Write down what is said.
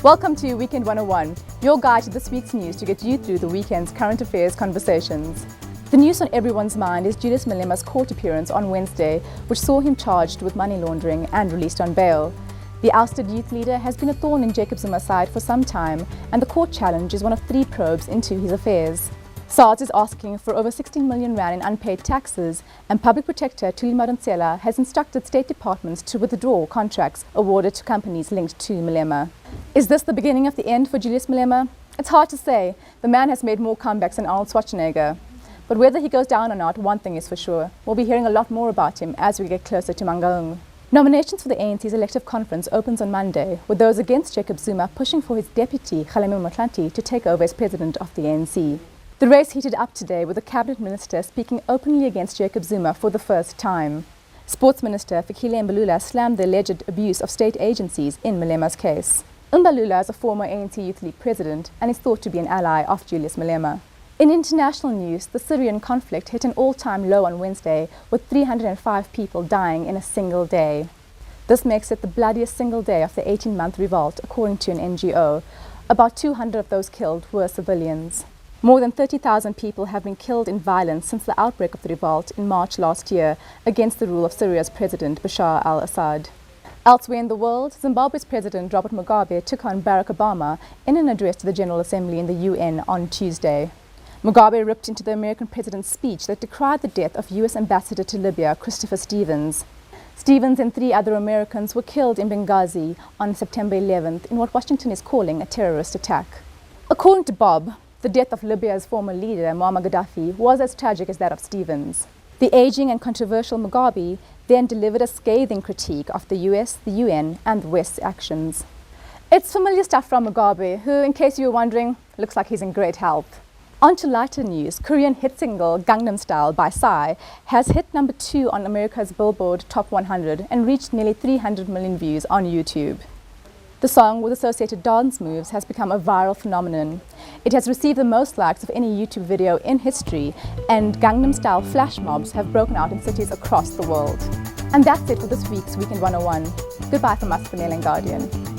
Welcome to Weekend 101, your guide to this week's news to get you through the weekend's current affairs conversations. The news on everyone's mind is Julius Malema's court appearance on Wednesday, which saw him charged with money laundering and released on bail. The ousted youth leader has been a thorn in Jacob Zuma's side for some time, and the court challenge is one of 3 probes into his affairs. SARS is asking for over 16 million rand in unpaid taxes, and Public Protector Thuli Madonsela has instructed state departments to withdraw contracts awarded to companies linked to Malema. Is this the beginning of the end for Julius Malema? It's hard to say. The man has made more comebacks than Arnold Schwarzenegger. But whether he goes down or not, one thing is for sure. We'll be hearing a lot more about him as we get closer to Mangaung. Nominations for the ANC's elective conference opens on Monday, with those against Jacob Zuma pushing for his deputy, Malema to take over as president of the ANC. The race heated up today with the cabinet minister speaking openly against Jacob Zuma for the first time. Sports Minister Fikile Mbalula slammed the alleged abuse of state agencies in Malema's case. Mbalula is a former ANC Youth League president and is thought to be an ally of Julius Malema. In international news, the Syrian conflict hit an all-time low on Wednesday, with 305 people dying in a single day. This makes it the bloodiest single day of the 18-month revolt, according to an NGO. About 200 of those killed were civilians. More than 30,000 people have been killed in violence since the outbreak of the revolt in March last year against the rule of Syria's President Bashar al-Assad. Elsewhere in the world, Zimbabwe's President Robert Mugabe took on Barack Obama in an address to the General Assembly in the UN on Tuesday. Mugabe ripped into the American president's speech that decried the death of US Ambassador to Libya, Christopher Stevens. Stevens and 3 other Americans were killed in Benghazi on September 11th in what Washington is calling a terrorist attack. According to Bob, the death of Libya's former leader, Muammar Gaddafi, was as tragic as that of Stevens. The aging and controversial Mugabe then delivered a scathing critique of the US, the UN, and the West's actions. It's familiar stuff from Mugabe, who, in case you were wondering, looks like he's in great health. On to lighter news, Korean hit single Gangnam Style by Psy has hit number 2 on America's Billboard Top 100 and reached nearly 300 million views on YouTube. The song, with associated dance moves, has become a viral phenomenon. It has received the most likes of any YouTube video in history, and Gangnam Style flash mobs have broken out in cities across the world. And that's it for this week's Weekend 101. Goodbye from us, the Mail and Guardian.